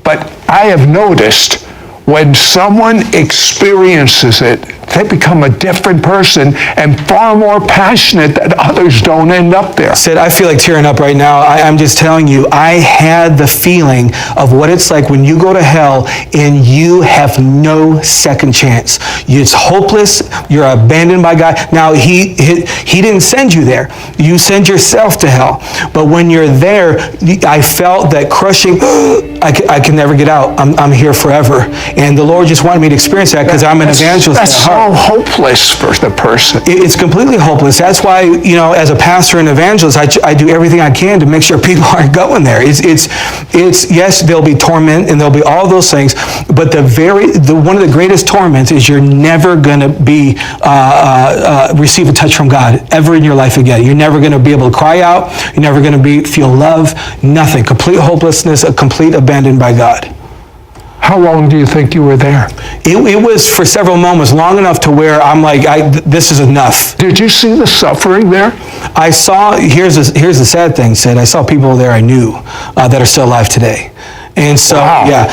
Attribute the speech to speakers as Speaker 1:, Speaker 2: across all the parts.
Speaker 1: But I have noticed when someone experiences it, they become a different person and far more passionate that others don't end up there.
Speaker 2: Sid, I feel like tearing up right now. I'm just telling you, I had the feeling of what it's like when you go to hell and you have no second chance. It's hopeless. You're abandoned by God. Now, he didn't send you there. You send yourself to hell. But when you're there, I felt that crushing, I can never get out. I'm here forever. And the Lord just wanted me to experience that because I'm an evangelist.
Speaker 1: That's so hopeless for the person.
Speaker 2: It's completely hopeless. That's why, as a pastor and evangelist, I do everything I can to make sure people aren't going there. It's yes, there'll be torment and there'll be all those things, but one of the greatest torments is you're never going to be receive a touch from God ever in your life again. You're never going to be able to cry out. You're never going to feel love. Nothing. Complete hopelessness. A complete abandoned by God.
Speaker 1: How long do you think you were there?
Speaker 2: It was for several moments, long enough to where I'm like, this is enough.
Speaker 1: Did you see the suffering there?
Speaker 2: I saw, here's the sad thing, Sid, I saw people there I knew that are still alive today. And so,
Speaker 1: wow.
Speaker 2: Yeah.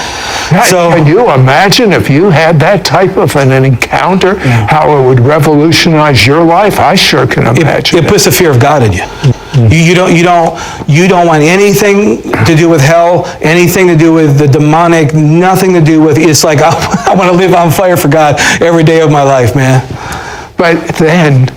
Speaker 2: So,
Speaker 1: can you imagine if you had that type of an encounter, how it would revolutionize your life? I sure can imagine.
Speaker 2: It puts the fear of God in you. You don't want anything to do with hell, anything to do with the demonic, nothing to do with, it's like, I want to live on fire for God every day of my life, man.
Speaker 1: But then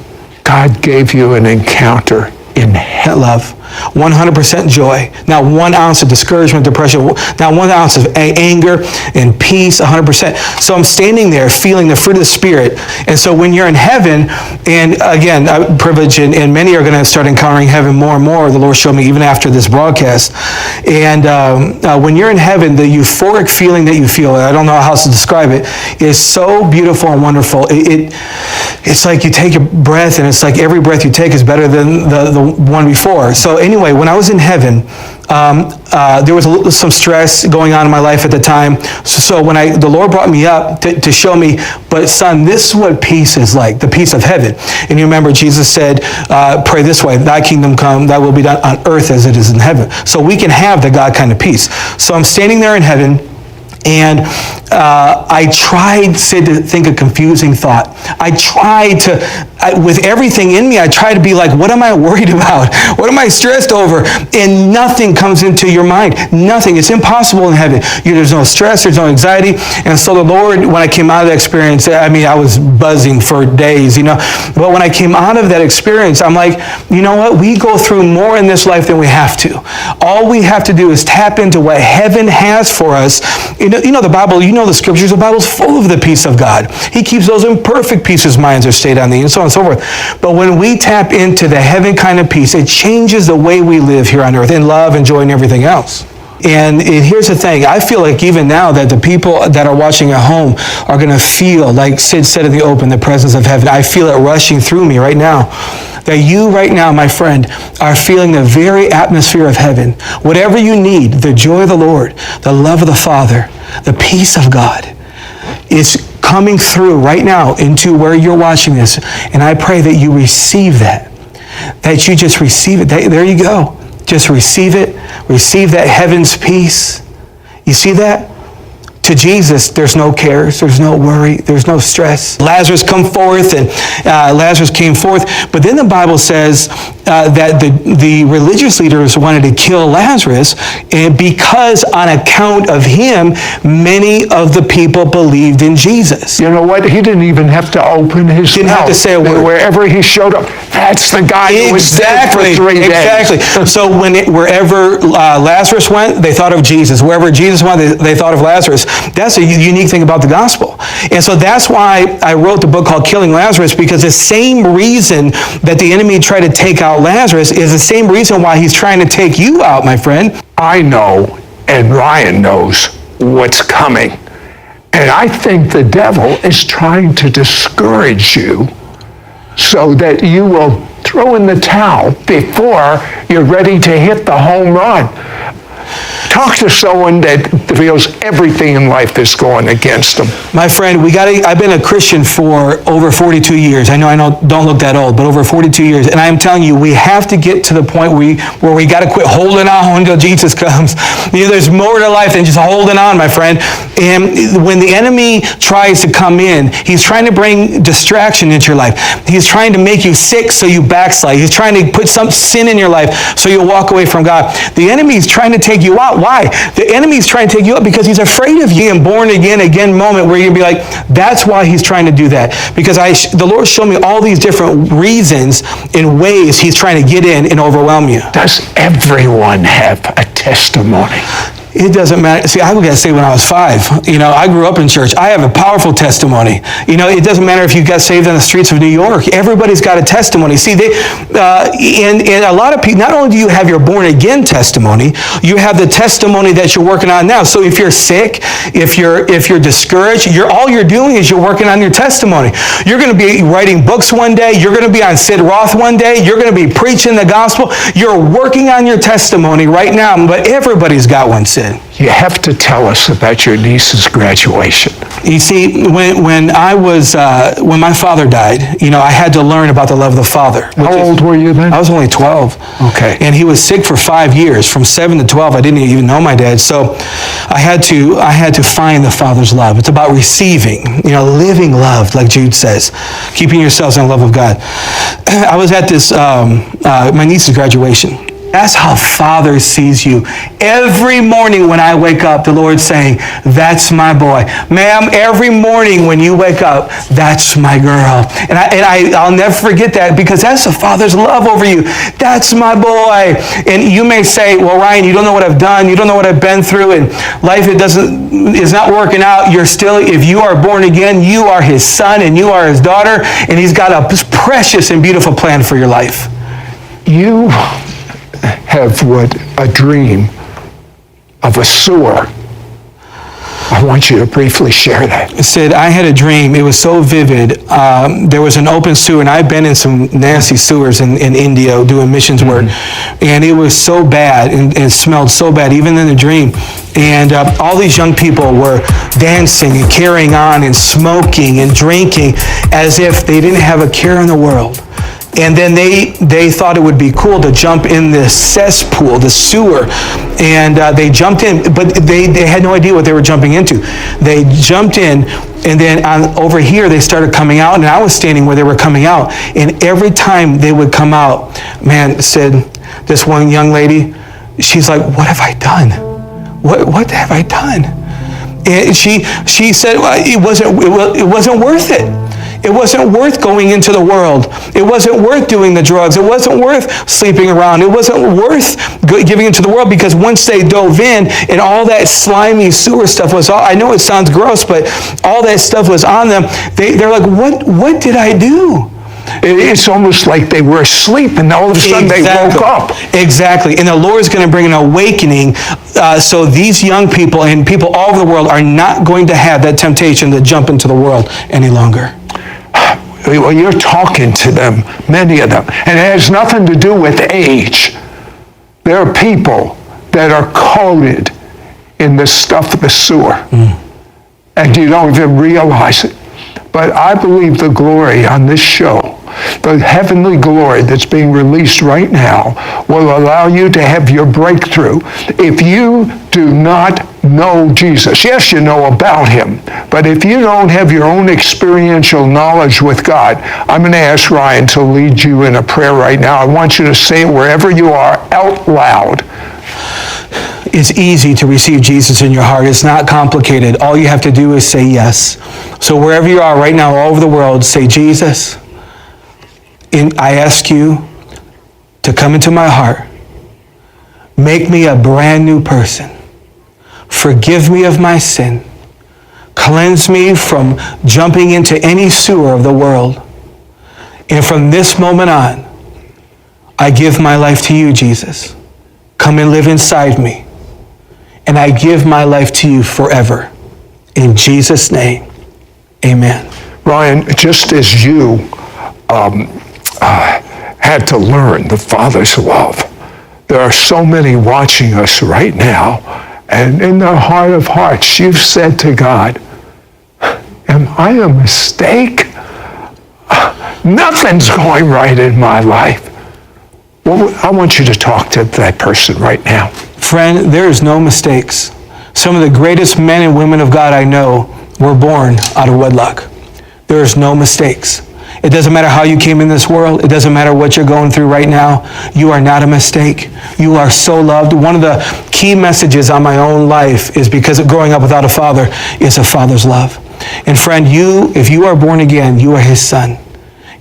Speaker 1: God gave you an encounter in hell.
Speaker 2: Love. 100% joy. Not 1 ounce of discouragement, depression, not 1 ounce of anger and peace, 100%. So I'm standing there feeling the fruit of the Spirit. And so when you're in heaven, and again, privilege, and many are going to start encountering heaven more and more, the Lord showed me even after this broadcast. And when you're in heaven, the euphoric feeling that you feel, I don't know how else to describe it, is so beautiful and wonderful. It's like you take a breath, and it's like every breath you take is better than the one before. So anyway, when I was in heaven, there was some stress going on in my life at the time. So when the Lord brought me up to show me, but son, this is what peace is like, the peace of heaven. And you remember Jesus said, pray this way, thy kingdom come, thy will be done on earth as it is in heaven. So we can have the God kind of peace. So I'm standing there in heaven, and I tried, Sid, to think a confusing thought. I tried with everything in me, I tried to be like, what am I worried about? What am I stressed over? And nothing comes into your mind. Nothing. It's impossible in heaven. There's no stress, there's no anxiety. And so the Lord, when I came out of that experience, I was buzzing for days, But when I came out of that experience, I'm like, you know what? We go through more in this life than we have to. All we have to do is tap into what heaven has for us. The Bible, the scriptures, the Bible's full of the peace of God. He keeps those in perfect peace whose minds are stayed on thee, and so on and so forth. But when we tap into the heaven kind of peace, it changes the way we live here on earth in love and joy and everything else. And here's the thing. I feel like even now that the people that are watching at home are going to feel, like Sid said in the open, the presence of heaven. I feel it rushing through me right now. That you right now, my friend, are feeling the very atmosphere of heaven. Whatever you need, the joy of the Lord, the love of the Father, the peace of God is coming through right now into where you're watching this. And I pray that you receive that you just receive it. There you go. Just receive it. Receive that heaven's peace. You see that? To Jesus, there's no cares, there's no worry, there's no stress. Lazarus come forth, and Lazarus came forth. But then the Bible says that the religious leaders wanted to kill Lazarus, and because on account of him, many of the people believed in Jesus.
Speaker 1: You know what? He didn't even have to open his mouth.
Speaker 2: Didn't have to say a word.
Speaker 1: Wherever he showed up, that's the guy who was dead for 3 days.
Speaker 2: Exactly. So wherever Lazarus went, they thought of Jesus. Wherever Jesus went, they thought of Lazarus. That's a unique thing about the gospel. And so that's why I wrote the book called Killing Lazarus, because the same reason that the enemy tried to take out Lazarus is the same reason why he's trying to take you out, my friend.
Speaker 1: I know, and Ryan knows what's coming. And I think the devil is trying to discourage you so that you will throw in the towel before you're ready to hit the home run. Talk to someone that feels everything in life is going against them.
Speaker 2: My friend, I've been a Christian for over 42 years. I know, don't look that old, but over 42 years. And I'm telling you, we have to get to the point where we got to quit holding on until Jesus comes. There's more to life than just holding on, my friend. And when the enemy tries to come in, he's trying to bring distraction into your life. He's trying to make you sick so you backslide. He's trying to put some sin in your life so you'll walk away from God. The enemy is trying to take you out. Why? The enemy is trying to take you out because he's afraid of you. And born again moment where you'll be like, that's why he's trying to do that. Because the Lord showed me all these different reasons and ways he's trying to get in and overwhelm you.
Speaker 1: Does everyone have a testimony?
Speaker 2: It doesn't matter. See, I got to say when I was 5, I grew up in church. I have a powerful testimony. It doesn't matter if you got saved on the streets of New York. Everybody's got a testimony. See, and a lot of people, not only do you have your born again testimony, you have the testimony that you're working on now. So if you're sick, if you're discouraged, all you're doing is you're working on your testimony. You're going to be writing books one day. You're going to be on SID ROTH one day. You're going to be preaching the gospel. You're working on your testimony right now, but everybody's got one, Sid.
Speaker 1: You have to tell us about your niece's graduation.
Speaker 2: You see, when my father died, I had to learn about the love of the Father.
Speaker 1: How old were you then?
Speaker 2: I was only 12.
Speaker 1: Okay.
Speaker 2: And he was sick for 5 years. From 7 to 12, I didn't even know my dad. So I had to find the Father's love. It's about receiving, living love, like Jude says, keeping yourselves in the love of God. I was at this, my niece's graduation. That's how Father sees you. Every morning when I wake up, the Lord's saying, that's my boy. Ma'am, every morning when you wake up, that's my girl. And I'll never forget that because that's the Father's love over you. That's my boy. And you may say, well, Ryan, you don't know what I've done. You don't know what I've been through. And life is not working out. If you are born again, you are his son and you are his daughter. And he's got a precious and beautiful plan for your life.
Speaker 1: You have a dream of a sewer. I want you to briefly share that.
Speaker 2: Sid, I had a dream. It was so vivid. There was an open sewer, and I've been in some nasty sewers in India doing missions work, and it was so bad, and it smelled so bad, even in the dream. And all these young people were dancing and carrying on and smoking and drinking as if they didn't have a care in the world. And then they thought it would be cool to jump in this cesspool, the sewer. And they jumped in, but they had no idea what they were jumping into. They jumped in, and then over here they started coming out, and I was standing where they were coming out. And every time they would come out, man, said this one young lady, she's like, what have I done? What have I done? And she said, well, it wasn't worth it. It wasn't worth going into the world. It wasn't worth doing the drugs. It wasn't worth sleeping around. It wasn't worth giving into the world because once they dove in and all that slimy sewer stuff was I know it sounds gross, but all that stuff was on them. They're like, what did I do?
Speaker 1: It's almost like they were asleep and all of a sudden they woke up.
Speaker 2: Exactly. And the Lord's going to bring an awakening so these young people and people all over the world are not going to have that temptation to jump into the world any longer.
Speaker 1: Well, you're talking to them, many of them, and it has nothing to do with age. There are people that are coated in the stuff of the sewer, and you don't even realize it. But I believe the glory on this show, the heavenly glory that's being released right now, will allow you to have your breakthrough. If you do not know Jesus, yes, you know about him, but if you don't have your own experiential knowledge with God, I'm going to ask Ryan to lead you in a prayer right now. I want you to say it wherever you are out loud.
Speaker 2: It's easy to receive Jesus in your heart. It's not complicated. All you have to do is say yes. So wherever you are right now, all over the world, say, Jesus, I ask you to come into my heart. Make me a brand new person. Forgive me of my sin. Cleanse me from jumping into any sewer of the world. And from this moment on, I give my life to you, Jesus. Come and live inside me. And I give my life to you forever. In Jesus' name, amen.
Speaker 1: Ryan, just as you had to learn the Father's love, there are so many watching us right now And in the heart of hearts, you've said to God, am I a mistake? Nothing's going right in my life. Well, I want you to talk to that person right now.
Speaker 2: Friend, there is no mistakes. Some of the greatest men and women of God I know were born out of wedlock. There is no mistakes. It doesn't matter how you came in this world. It doesn't matter what you're going through right now. You are not a mistake. You are so loved. One of the key messages on my own life is because of growing up without a father is a father's love. And friend, if you are born again, you are his son.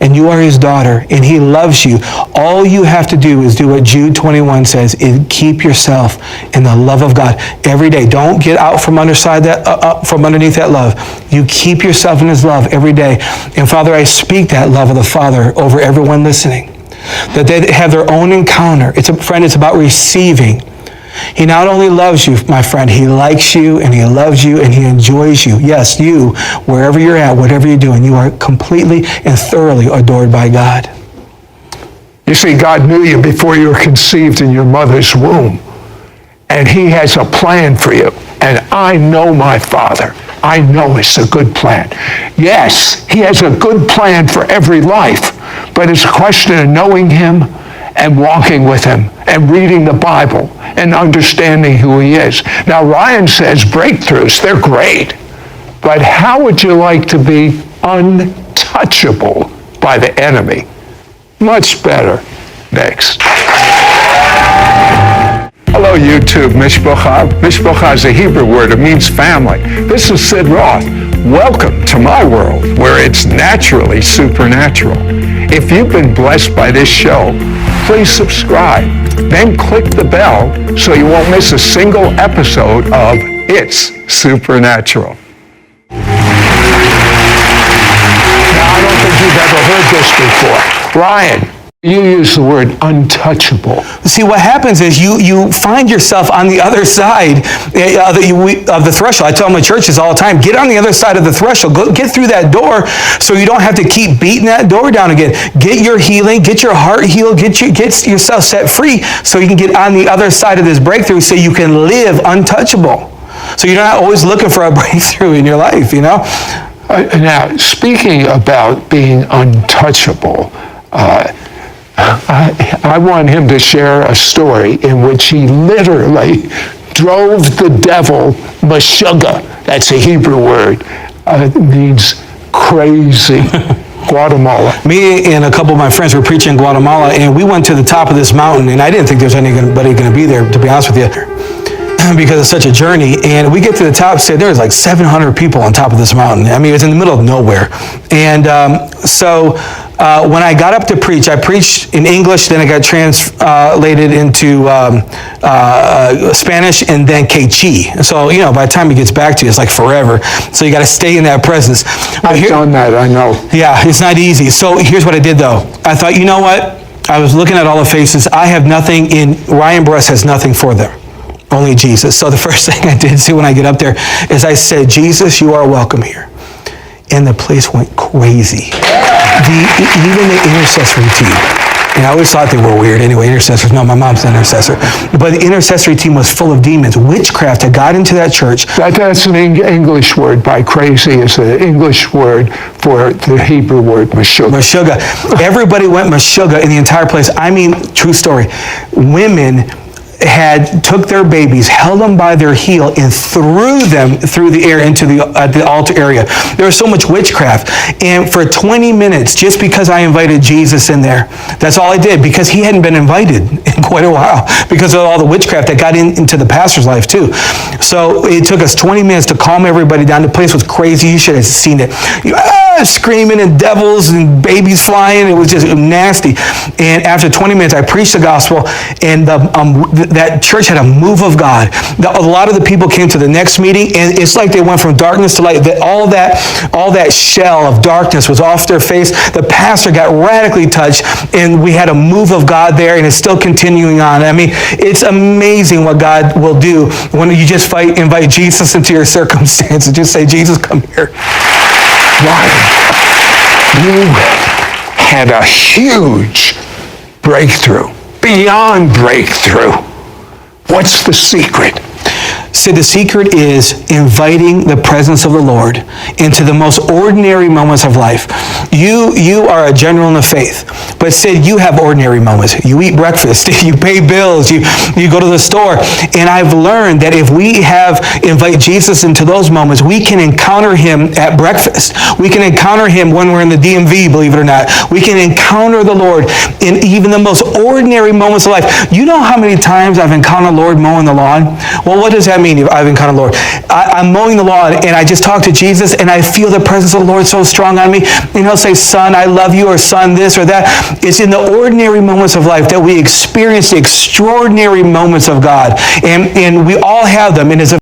Speaker 2: And you are his daughter, and he loves you. All you have to do is do what Jude 21 says, is keep yourself in the love of God every day. Don't get out from underneath that love. You keep yourself in his love every day. And Father, I speak that love of the Father over everyone listening, that they have their own encounter. It's about receiving. He not only loves you, my friend, he likes you and he loves you and he enjoys you. Yes, you, wherever you're at, whatever you're doing, you are completely and thoroughly adored by God.
Speaker 1: You see, God knew you before you were conceived in your mother's womb. And he has a plan for you. And I know my Father. I know it's a good plan. Yes, he has a good plan for every life. But it's a question of knowing him and walking with him and reading the Bible and understanding who he is. Now, Ryan says breakthroughs, they're great. But how would you like to be untouchable by the enemy? Much better. Next. Hello, YouTube. Mishpocha. Mishpocha is a Hebrew word. It means family. This is SID Roth. Welcome to my world, where it's naturally supernatural. If you've been blessed by this show, please subscribe. Then click the bell so you won't miss a single episode of It's Supernatural. Now, I don't think you've ever heard this before. Ryan, you use the word untouchable.
Speaker 2: See, what happens is you find yourself on the other side of the threshold. I tell my churches all the time, get on the other side of the threshold. Get through that door so you don't have to keep beating that door down again. Get your healing, get your heart healed, get yourself set free so you can get on the other side of this breakthrough so you can live untouchable. So you're not always looking for a breakthrough in your life, you know?
Speaker 1: Now, speaking about being untouchable, I want him to share a story in which he literally drove the devil, meshuggah, that's a Hebrew word, it means crazy, Guatemala.
Speaker 2: Me and a couple of my friends were preaching in Guatemala, and we went to the top of this mountain, and I didn't think there was anybody going to be there, to be honest with you, because it's such a journey. And we get to the top, said there was like 700 people on top of this mountain. I mean, it was in the middle of nowhere. And when I got up to preach, I preached in English, then I got translated into Spanish, and then Quechua. So, you know, by the time it gets back to you, it's like forever. So you got to stay in that presence.
Speaker 1: I've done that, I know.
Speaker 2: Yeah, it's not easy. So here's what I did, though. I thought, you know what? I was looking at all the faces. I have nothing Ryan Bress has nothing for them. Only Jesus. So the first thing I did see when I get up there is I said, Jesus, you are welcome here. And the place went crazy. Even the intercessory team. And I always thought they were weird. Anyway, intercessors. No, my mom's an intercessor. But the intercessory team was full of demons. Witchcraft had got into that church.
Speaker 1: That's an English word. By crazy is an English word for the Hebrew word meshuggah.
Speaker 2: Meshuggah. Everybody went meshuggah in the entire place. I mean, true story. Women took their babies, held them by their heel, and threw them through the air into the altar area. There was so much witchcraft. And for 20 minutes, just because I invited Jesus in there, that's all I did, because he hadn't been invited in quite a while, because of all the witchcraft that got into the pastor's life too. So it took us 20 minutes to calm everybody down. The place was crazy. You should have seen it. Screaming and devils and babies flying. It was just nasty. And after 20 minutes, I preached the gospel, and that church had a move of God. A lot of the people came to the next meeting, and it's like they went from darkness to light. All that shell of darkness was off their face. The pastor got radically touched, and we had a move of God there, and it's still continuing on. I mean, it's amazing what God will do when you just invite Jesus into your circumstance and just say, Jesus, come here.
Speaker 1: Ryan, you had a huge breakthrough, beyond breakthrough. What's the secret?
Speaker 2: Sid, the secret is inviting the presence of the Lord into the most ordinary moments of life. You are a general in the faith, but Sid, you have ordinary moments. You eat breakfast, you pay bills, you go to the store. And I've learned that if we invite Jesus into those moments, we can encounter him at breakfast. We can encounter him when we're in the DMV, believe it or not. We can encounter the Lord in even the most ordinary moments of life. You know how many times I've encountered the Lord mowing the lawn? Well, what does that mean if I've encountered the Lord? I'm mowing the lawn and I just talk to Jesus and I feel the presence of the Lord so strong on me. And he'll say, son, I love you, or son, this or that. It's in the ordinary moments of life that we experience the extraordinary moments of God. And we all have them. And it's a